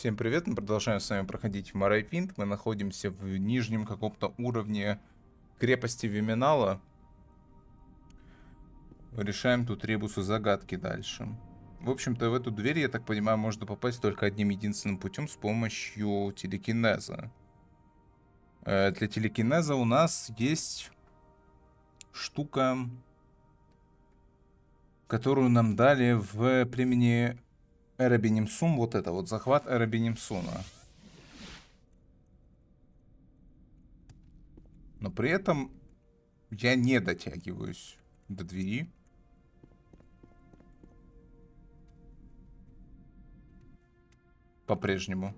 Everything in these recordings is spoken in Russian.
Всем привет, мы продолжаем с вами проходить в Morrowind. Мы находимся в нижнем каком-то уровне крепости Виминала. Решаем тут ребусы загадки дальше. В общем-то, в эту дверь, я так понимаю, можно попасть только одним единственным путем с помощью телекинеза. Для телекинеза у нас есть штука, которую нам дали в племени Эребенемсун. Вот это вот, захват Эребенемсуна. Но при этом я не дотягиваюсь до двери. По-прежнему.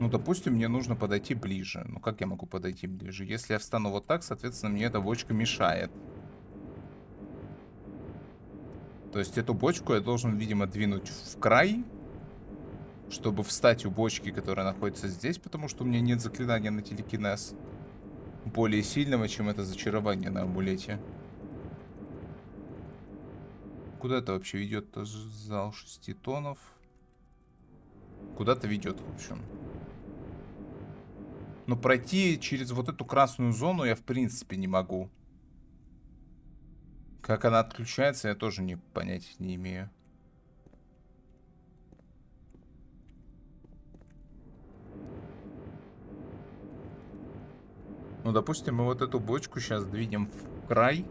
Ну, допустим, мне нужно подойти ближе. Ну, как я могу подойти ближе? Если я встану вот так, соответственно, мне эта бочка мешает. То есть эту бочку я должен, видимо, двинуть в край, чтобы встать у бочки, которая находится здесь, потому что у меня нет заклинания на телекинез. Более сильного, чем это зачарование на амулете. Куда это вообще ведет? Зал 6 тонов. Куда-то ведет, в общем. Но пройти через вот эту красную зону я в принципе не могу. Как она отключается, я тоже понятия не имею. Ну, допустим, мы вот эту бочку сейчас двинем в край.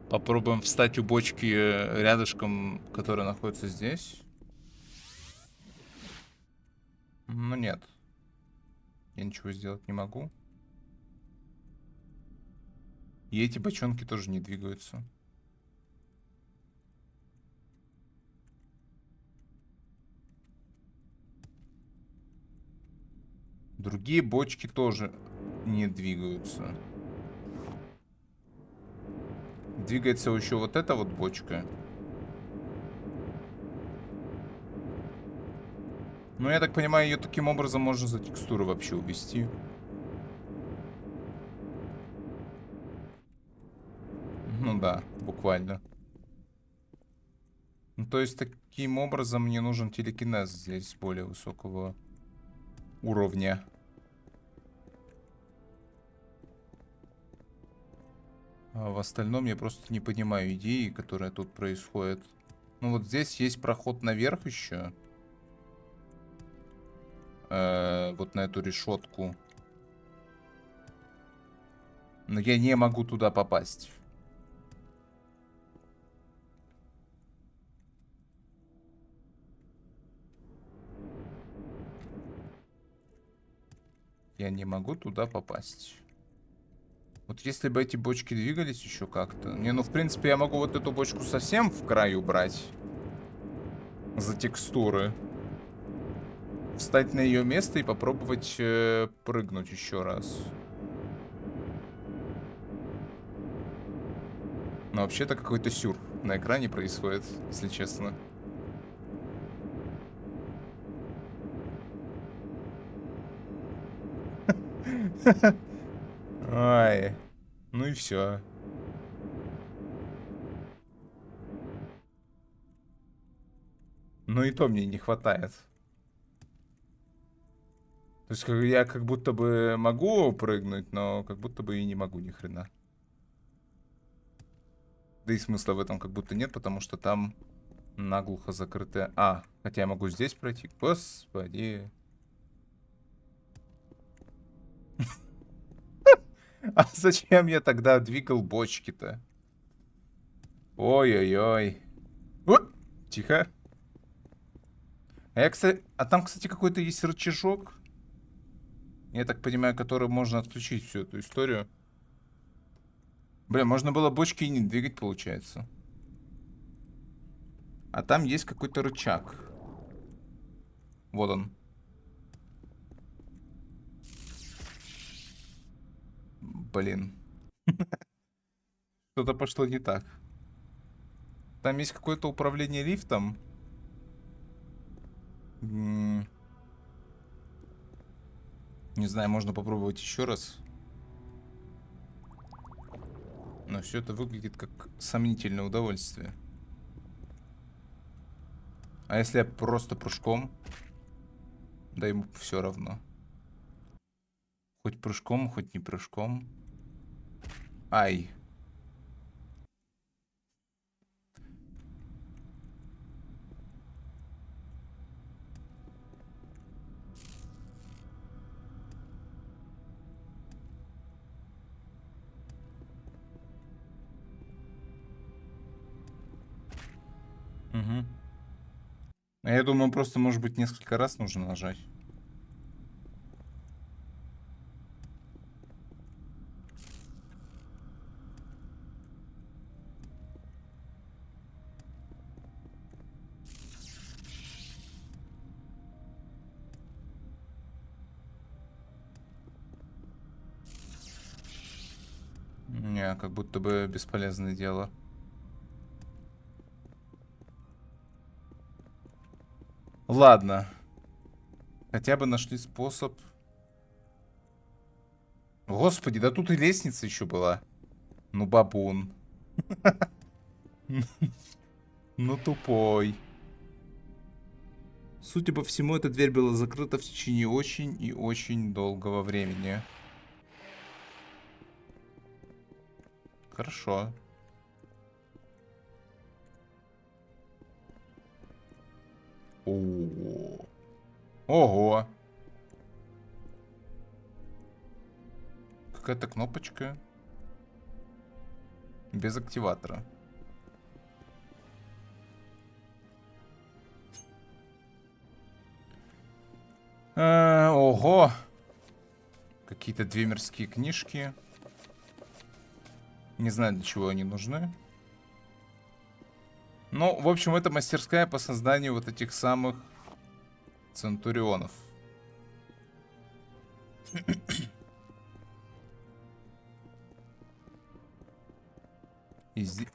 Попробуем встать у бочки рядышком, которая находится здесь. Ну, нет. Я ничего сделать не могу. И эти бочонки тоже не двигаются. Другие бочки тоже не двигаются. Двигается еще вот эта вот бочка. Ну, я так понимаю, ее таким образом можно за текстуры вообще увести. Ну да, буквально. Ну, то есть, таким образом мне нужен телекинез здесь более высокого уровня. А в остальном я просто не понимаю идеи, которая тут происходит. Ну вот здесь есть проход наверх еще. Вот на эту решетку. Но я не могу туда попасть. Я не могу туда попасть. Вот если бы эти бочки двигались еще как-то. Не, ну в принципе я могу вот эту бочку совсем в край убрать. За текстуры. Встать на ее место и попробовать прыгнуть еще раз. Но вообще-то какой-то сюр на экране происходит, если честно. Ай. Ну и все. Ну и то мне не хватает. То есть я как будто бы могу прыгнуть, но как будто бы и не могу ни хрена. Да и смысла в этом как будто нет, потому что там наглухо закрытая... А, хотя я могу здесь пройти. Господи. А зачем я тогда двигал бочки-то? Ой-ой-ой. Тихо. А там, кстати, какой-то есть рычажок. Я так понимаю, который можно отключить всю эту историю. Бля, можно было бочки и не двигать, получается. А там есть какой-то рычаг. Вот он. Блин. Что-то пошло не так. Там есть какое-то управление лифтом. Не знаю, можно попробовать еще раз. Но все это выглядит как сомнительное удовольствие. А если я просто прыжком? Да ему все равно. Хоть прыжком, хоть не прыжком. Ай. Угу. А я думаю, просто, может быть, несколько раз нужно нажать. Не, как будто бы бесполезное дело. Ладно. Хотя бы нашли способ. Господи, да тут и лестница еще была. Ну, бабун. Ну, тупой. Судя по всему, эта дверь была закрыта в течение очень и очень долгого времени. Хорошо. О. Ого. Какая-то кнопочка. Без активатора. Ого. Какие-то две мирские книжки. Не знаю, для чего они нужны. Ну, в общем, это мастерская по созданию вот этих самых центурионов. И здесь...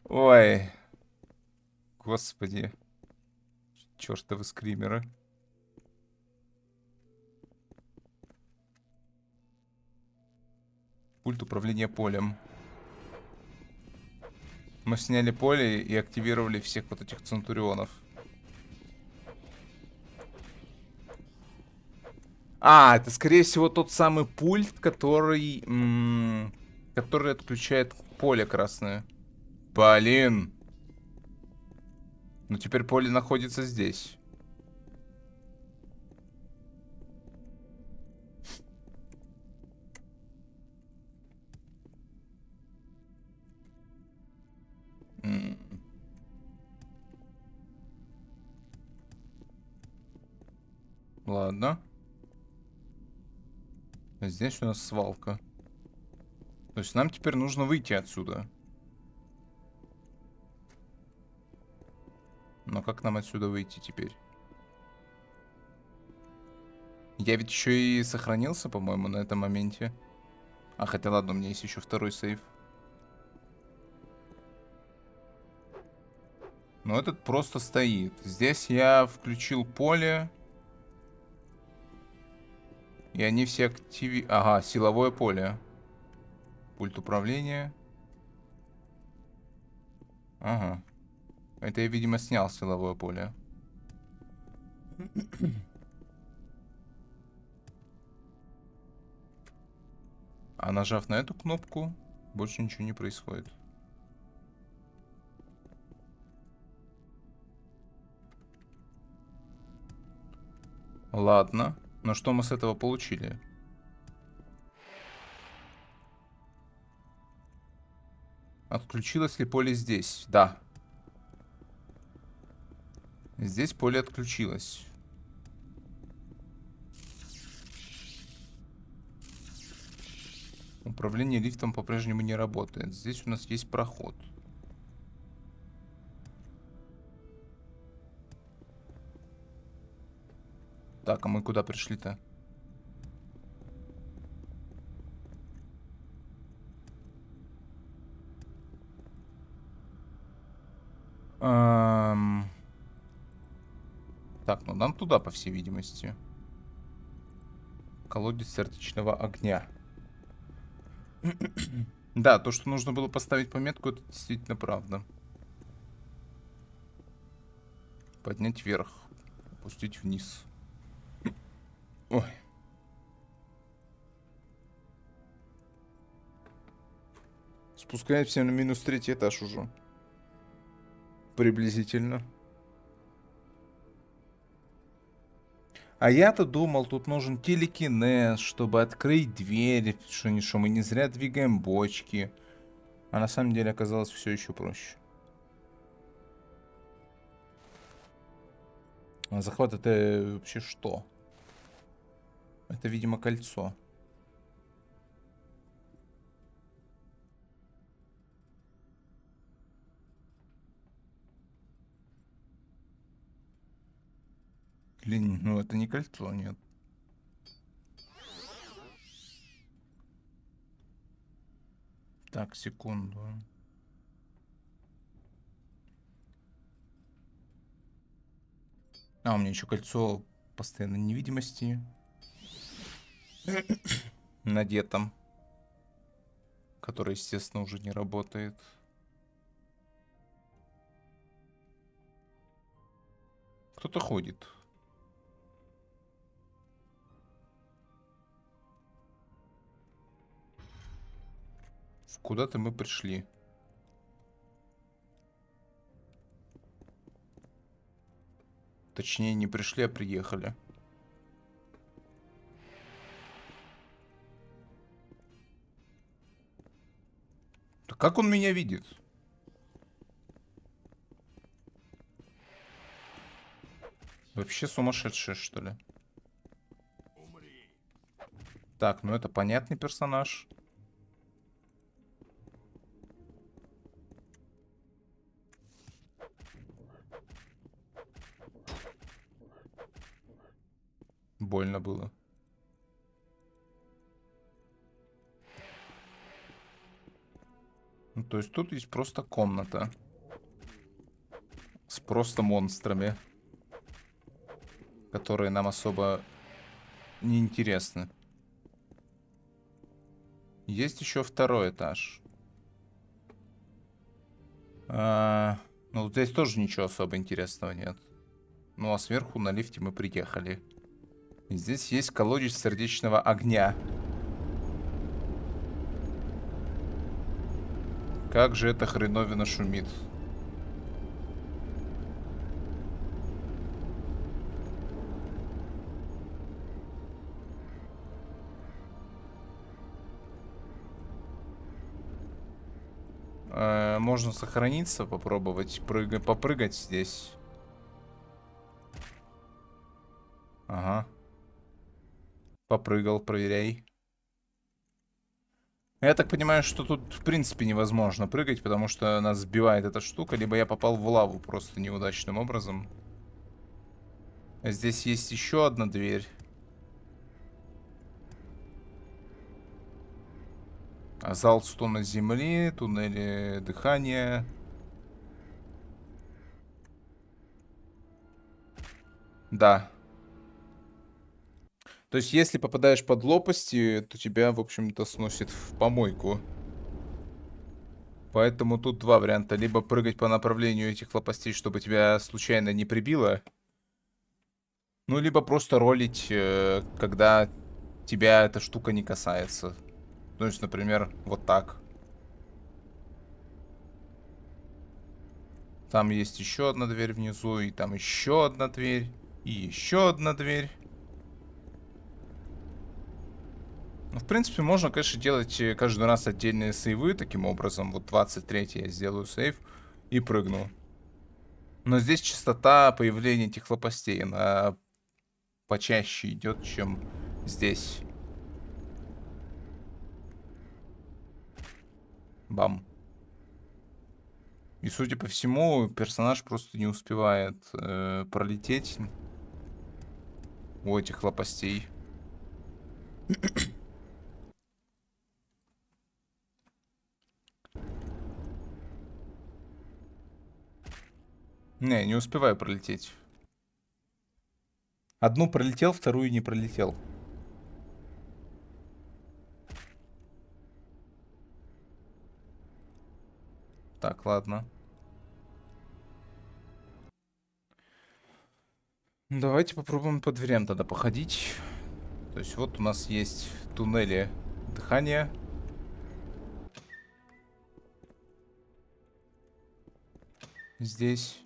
Ой. Господи. Чёртовы скримеры. Пульт управления полем. Мы сняли поле и активировали всех вот этих центурионов. А, это скорее всего тот самый пульт, который... который отключает поле красное. Блин. Ну теперь поле находится здесь. М. Ладно. А здесь у нас свалка. То есть нам теперь нужно выйти отсюда. Но как нам отсюда выйти теперь? Я ведь еще и сохранился, по-моему, на этом моменте. А, хотя ладно, у меня есть еще второй сейв. Но этот просто стоит. Здесь я включил поле. И они все активи... Ага, силовое поле. Пульт управления. Ага. Это я, видимо, снял силовое поле. А нажав на эту кнопку, больше ничего не происходит. Ладно. Но что мы с этого получили? Отключилось ли поле здесь? Да. Здесь поле отключилось. Управление лифтом по-прежнему не работает. Здесь у нас есть проход. Так, а мы куда пришли-то? Эм... Так, ну нам туда, по всей видимости. Колодец сердечного огня. Да, то, что нужно было поставить пометку, это действительно правда. Поднять вверх. Опустить вниз. Ой. Спускаемся на минус 3-й этаж уже. Приблизительно. А я-то думал, тут нужен телекинез, чтобы открыть дверь, что мы не зря двигаем бочки. А на самом деле оказалось все еще проще. А захват это вообще что? Это, видимо, кольцо. Или, ну, это не кольцо, нет. Так, секунду. А, у меня еще кольцо постоянной невидимости надето, которое, естественно, уже не работает. Кто-то ходит. Куда-то мы пришли. Точнее, не пришли, а приехали. Да как он меня видит? Вообще сумасшедший, что ли? Так, ну это понятный персонаж. Больно было. Ну, то есть тут есть просто комната. С просто монстрами. Которые нам особо не интересны. Есть еще второй этаж. Ну, вот здесь тоже ничего особо интересного нет. Ну, а сверху на лифте мы приехали. И здесь есть колодец сердечного огня. Как же эта хреновина шумит. Можно сохраниться, попробовать попрыгать здесь. Ага. Попрыгал, проверяй. Я так понимаю, что тут в принципе невозможно прыгать, потому что нас сбивает эта штука, либо я попал в лаву просто неудачным образом. Здесь есть еще одна дверь. Зал стона земли, туннели дыхания. Да. То есть, если попадаешь под лопасти, то тебя, в общем-то, сносит в помойку. Поэтому тут два варианта. Либо прыгать по направлению этих лопастей, чтобы тебя случайно не прибило. Ну, либо просто ролить, когда тебя эта штука не касается. То есть, например, вот так. Там есть еще одна дверь внизу, и там еще одна дверь, и еще одна дверь. Ну, в принципе, можно, конечно, делать каждый раз отдельные сейвы таким образом. Вот 23 я сделаю сейв и прыгну. Но здесь частота появления этих лопастей, она почаще идет, чем здесь. Бам. И, судя по всему, персонаж просто не успевает пролететь у этих лопастей. Не успеваю пролететь. Одну пролетел, вторую не пролетел. Так, ладно. Давайте попробуем по дверям тогда походить. То есть вот у нас есть туннели дыхания. Здесь.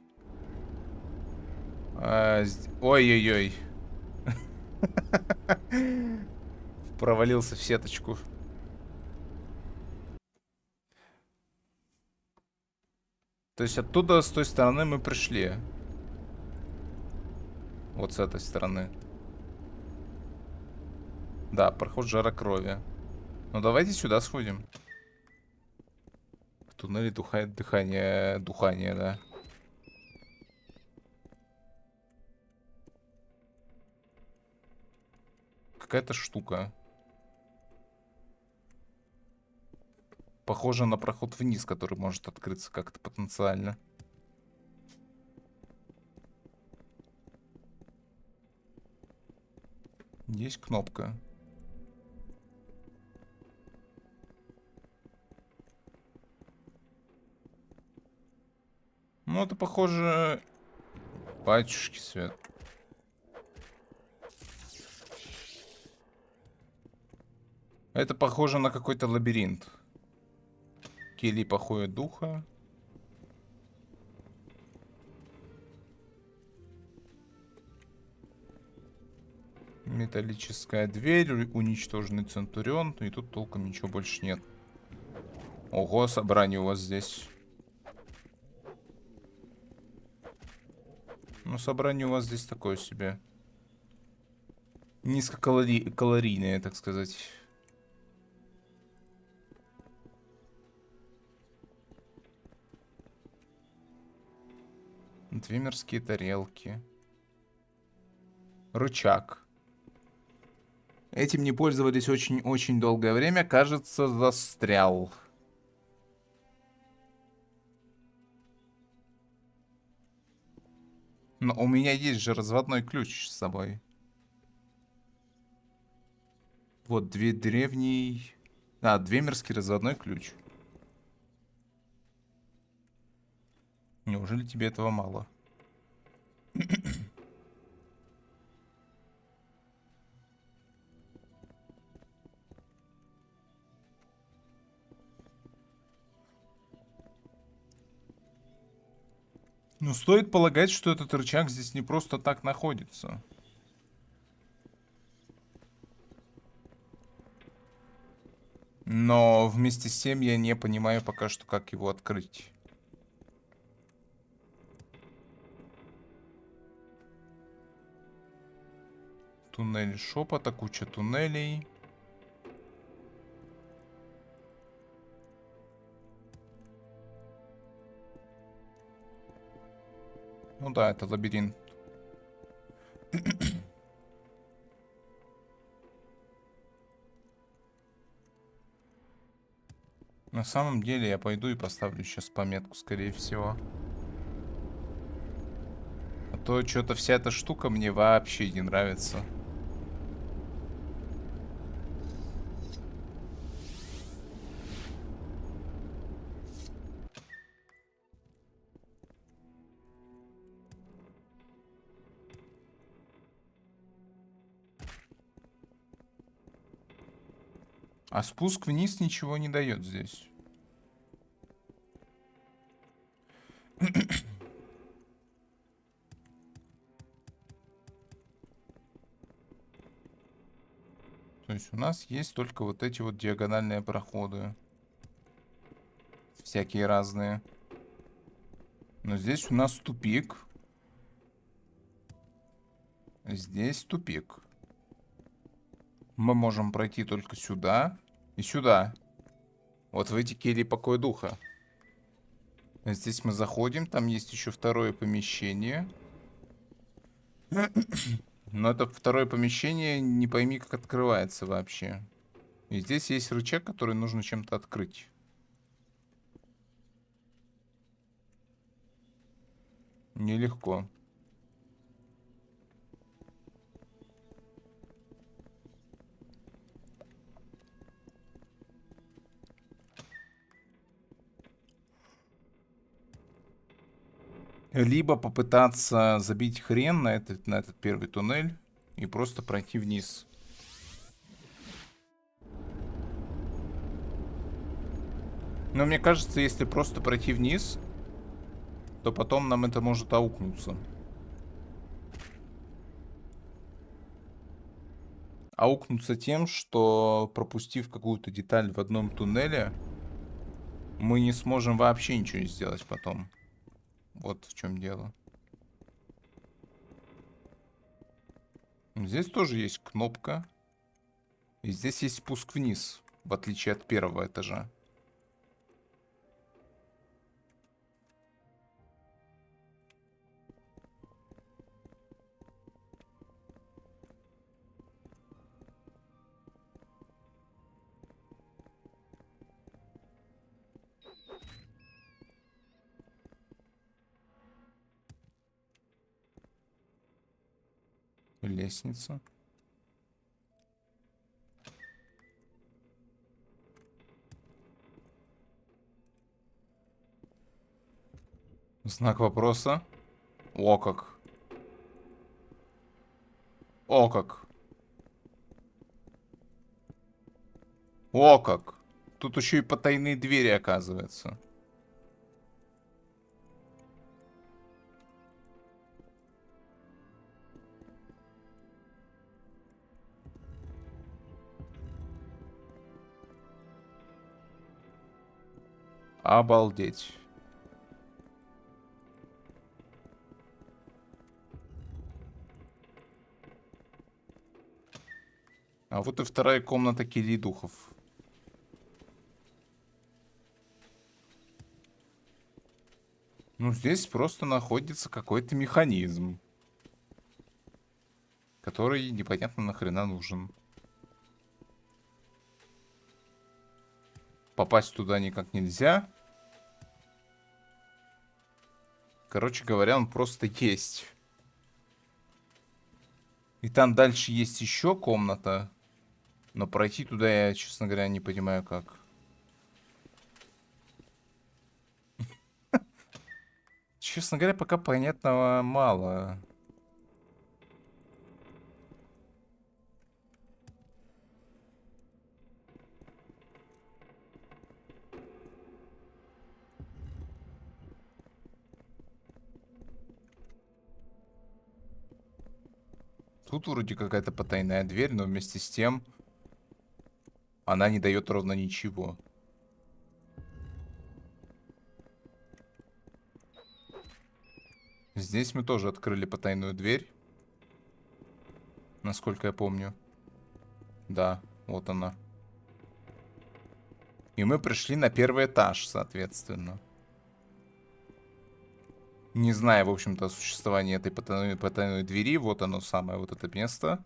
Ой-ой-ой. Провалился в сеточку. То есть оттуда, с той стороны мы пришли. Вот с этой стороны. Да, проход жара крови. Ну давайте сюда сходим. В туннеле дыхание. Духание, да. Какая-то штука. Похоже на проход вниз, который может открыться как-то потенциально. Есть кнопка. Ну, это похоже... Батюшки свет. Это похоже на какой-то лабиринт. Кельи покоя духа. Металлическая дверь, уничтоженный Центурион. И тут толком ничего больше нет. Ого, собрание у вас здесь. Ну, собрание у вас здесь такое себе. Низкокалорийное, так сказать. Две мирские тарелки. Рычаг. Этим не пользовались очень-очень долгое время. Кажется, застрял. Но у меня есть же разводной ключ с собой. Вот, две древний... А, двемерский разводной ключ. Неужели тебе этого мало? Ну, стоит полагать, что этот рычаг здесь не просто так находится. Но вместе с тем я не понимаю пока что, как его открыть. Туннель шепота, куча туннелей. Ну да, это лабиринт. На самом деле я пойду и поставлю сейчас пометку, скорее всего. А то что-то вся эта штука мне вообще не нравится. А спуск вниз ничего не дает здесь. То есть у нас есть только вот эти вот диагональные проходы. Всякие разные. Но здесь у нас тупик. Здесь тупик. Мы можем пройти только сюда и сюда. Вот в эти кельи покоя духа. Здесь мы заходим, там есть еще второе помещение. Но это второе помещение, не пойми, как открывается вообще. И здесь есть рычаг, который нужно чем-то открыть. Нелегко. Либо попытаться забить хрен на этот первый туннель и просто пройти вниз. Но мне кажется, если просто пройти вниз, то потом нам это может аукнуться. Аукнуться тем, что пропустив какую-то деталь в одном туннеле, мы не сможем вообще ничего сделать потом. Вот в чем дело. Здесь тоже есть кнопка. И здесь есть спуск вниз, в отличие от первого этажа. Лестница. Знак вопроса. О как. О как. О как. Тут еще и потайные двери, оказывается. Обалдеть. А вот и вторая комната Кири Духов. Ну, здесь просто находится какой-то механизм, который непонятно нахрена нужен. Попасть туда никак нельзя. Короче говоря, он просто есть. И там дальше есть еще комната. Но пройти туда я, честно говоря, не понимаю как. Честно говоря, пока понятного мало. Тут вроде какая-то потайная дверь, но вместе с тем она не дает ровно ничего. Здесь мы тоже открыли потайную дверь. Насколько я помню. Да, вот она. И мы пришли на первый этаж, соответственно. Не зная, в общем-то, о существовании этой потайной двери. Вот оно самое, вот это место.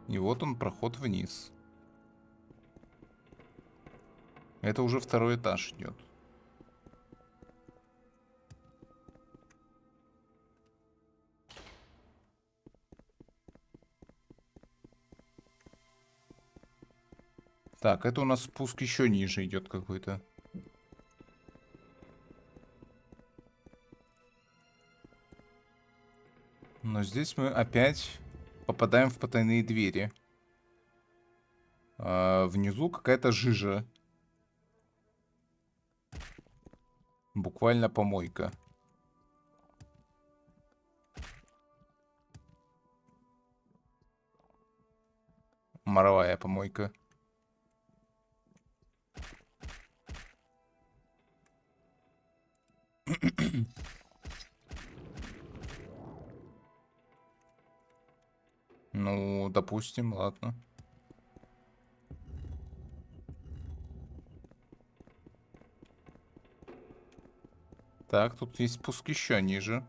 И вот он, проход вниз. Это уже второй этаж идет. Так, это у нас спуск еще ниже идет какой-то. Но здесь мы опять попадаем в потайные двери. Внизу какая-то жижа. Буквально помойка. Моровая помойка. Ну, допустим, ладно. Так, тут есть спуск еще ниже.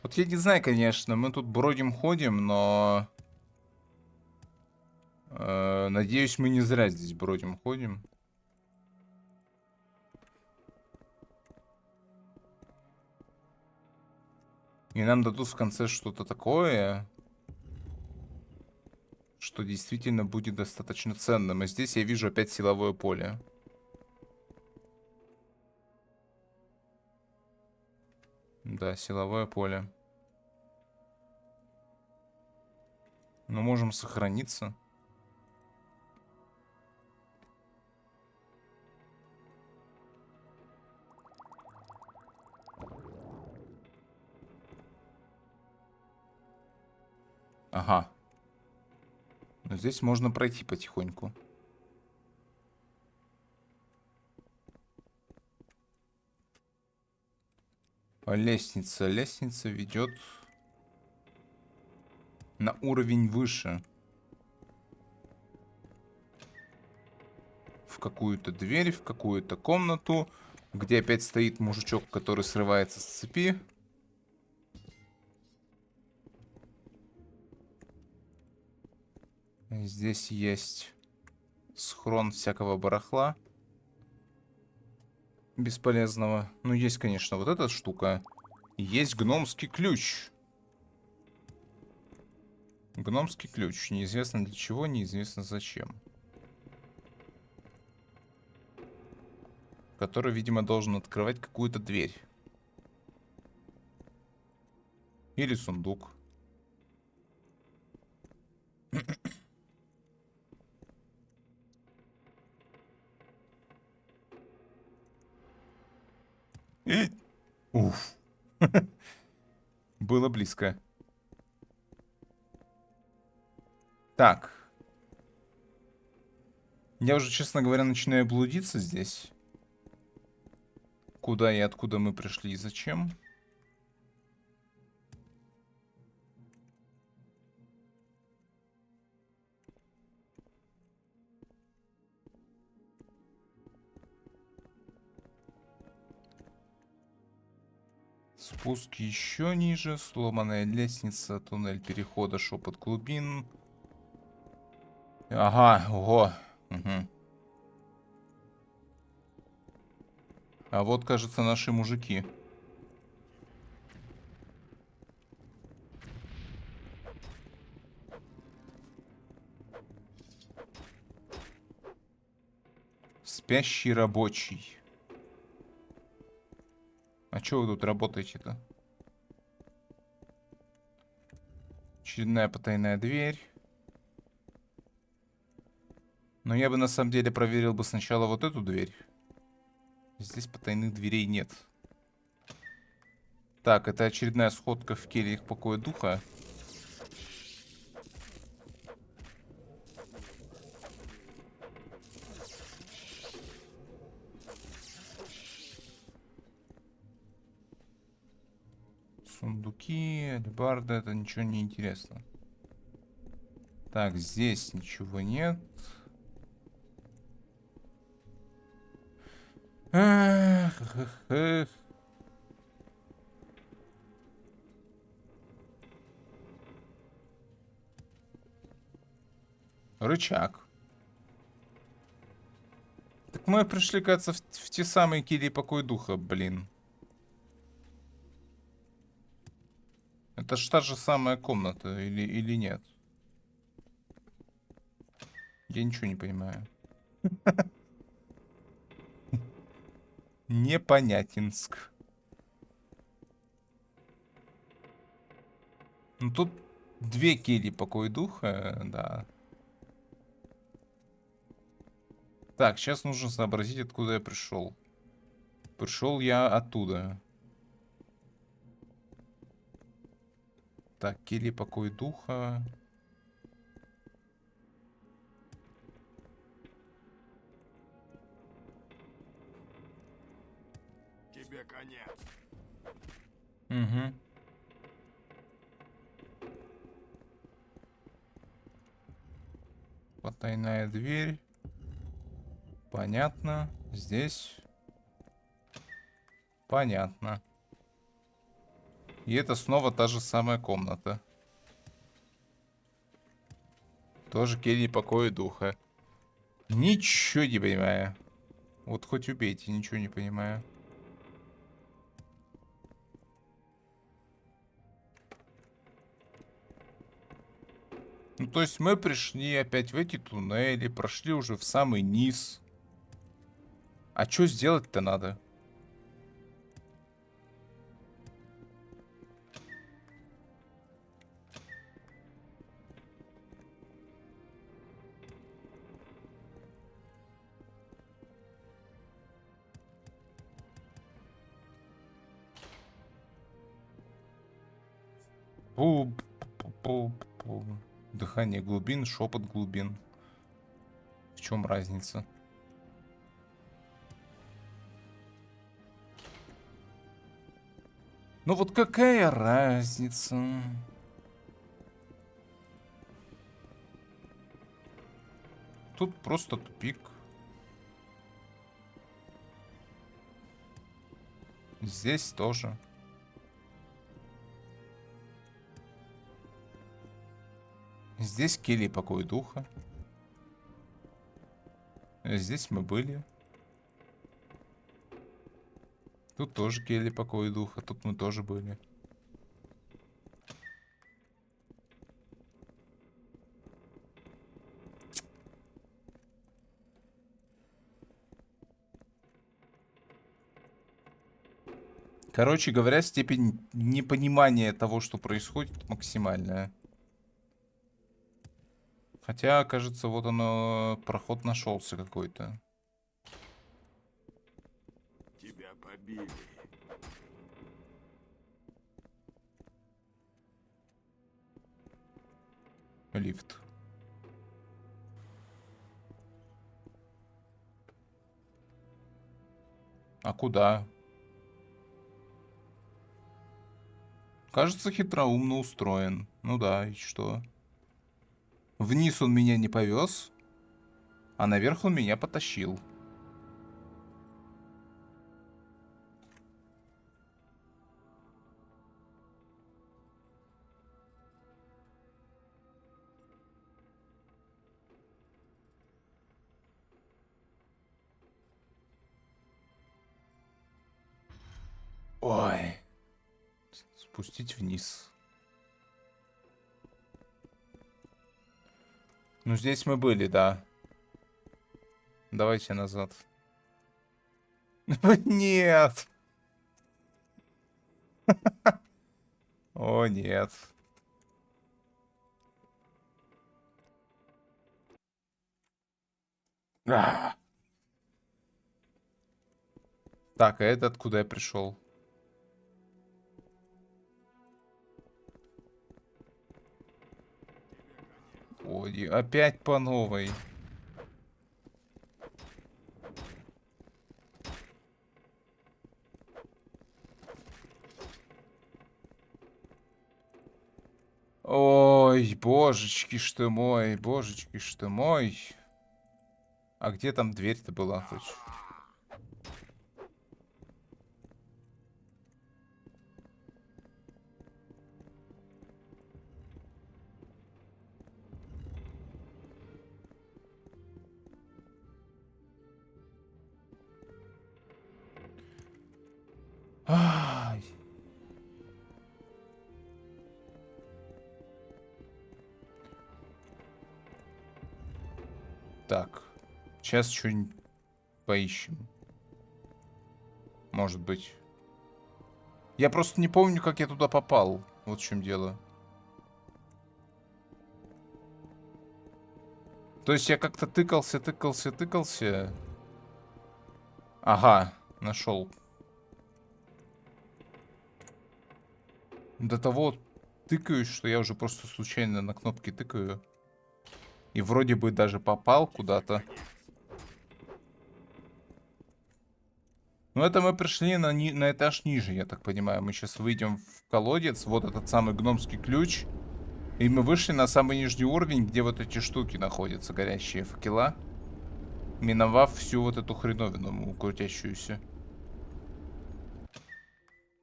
Вот я не знаю, конечно, мы тут бродим, ходим, но... надеюсь, мы не зря здесь бродим, ходим. И нам дадут в конце что-то такое, что действительно будет достаточно ценным. И здесь я вижу опять силовое поле. Да, силовое поле. Но можем сохраниться. Ага. Но здесь можно пройти потихоньку. Лестница. Лестница ведет на уровень выше. В какую-то дверь, в какую-то комнату, где опять стоит мужичок, который срывается с цепи. Здесь есть схрон всякого барахла. Бесполезного. Ну, есть, конечно, вот эта штука. Есть гномский ключ. Гномский ключ. Неизвестно для чего, неизвестно зачем. Который, видимо, должен открывать какую-то дверь. Или сундук. Уф. Было близко. Так. Я уже, честно говоря, начинаю блудиться здесь. Куда и откуда мы пришли и зачем. Спуск еще ниже. Сломанная лестница. Туннель перехода. Шепот глубин. Ага, ого. Угу. А вот, кажется, наши мужики. Спящий рабочий. А чё вы тут работаете-то? Очередная потайная дверь. Но я бы на самом деле проверил бы сначала вот эту дверь. Здесь потайных дверей нет. Так, это очередная сходка в кельях покоя духа. Сундуки, алебарды, это ничего не интересно. Так, здесь ничего нет. Эх, эх, эх. Рычаг. Так мы пришли, кажется, в те самые кельи покоя духа, блин. Это ж та же самая комната, или нет? Я ничего не понимаю. Непонятинск. Ну тут две кельи покоя духа, да. Так, сейчас нужно сообразить, откуда я пришел. Пришел я оттуда. Так, кельи покой духа. Тебе конец. Угу. Потайная дверь. Понятно. Здесь. Понятно. И это снова та же самая комната. Тоже кельи покоя духа. Ничего не понимаю. Вот хоть убейте, ничего не понимаю. Ну то есть мы пришли опять в эти туннели, прошли уже в самый низ. А что сделать-то надо? Пу-пу-пу-пу. Дыхание глубин, шепот глубин. В чем разница? Ну вот какая разница? Тут просто тупик. Здесь тоже. Здесь келья покой духа. Здесь мы были. Тут тоже келья покой духа. Тут мы тоже были. Короче говоря, степень непонимания того, что происходит, максимальная. Хотя, кажется, вот оно, проход нашелся какой-то. Тебя побили. Лифт. А куда? Кажется, хитроумно устроен. Ну да, и что? Вниз он меня не повез, а наверх он меня потащил. Ой. Спустить вниз. Ну, здесь мы были, да. Давайте назад. Нет. О, нет. А. Так, а это откуда я пришел? Ой, опять по новой. Ой, божечки ж ты мой, божечки ж ты мой. А где там дверь-то была хоть? Ай. Так, сейчас что-нибудь поищем. Может быть. Я просто не помню, как я туда попал. Вот в чем дело. То есть я как-то тыкался. Ага, нашел. До того тыкаюсь, что я уже просто случайно на кнопки тыкаю. И вроде бы даже попал куда-то. Ну, это мы пришли на этаж ниже, я так понимаю. Мы сейчас выйдем в колодец. Вот этот самый гномский ключ. И мы вышли на самый нижний уровень, где вот эти штуки находятся, горящие факела. Миновав всю вот эту хреновину крутящуюся.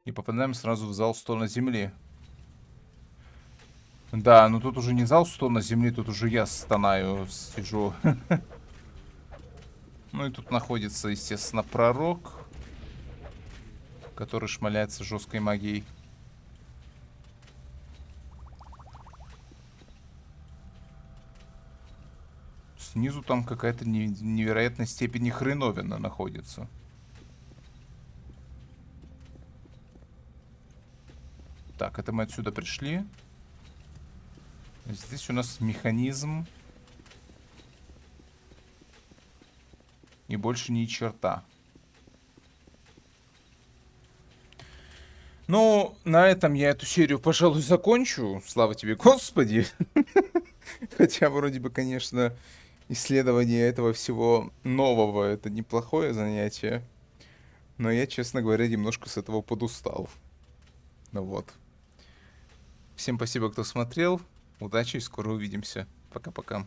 И попадаем сразу в зал стона земли. Да, ну тут уже не зал стона земли, тут уже я стонаю, сижу. Ну и тут находится, естественно, пророк, который шмаляется жесткой магией. снизу там какая-то невероятной степени хреновина находится. Так, это мы отсюда пришли. Здесь у нас механизм. И больше ни черта. Ну, на этом я эту серию, пожалуй, закончу. Слава тебе, Господи. Хотя вроде бы, конечно, исследование этого всего нового — это неплохое занятие. Но я, честно говоря, немножко с этого подустал. Ну вот. Всем спасибо, кто смотрел. Удачи и скоро увидимся. Пока-пока.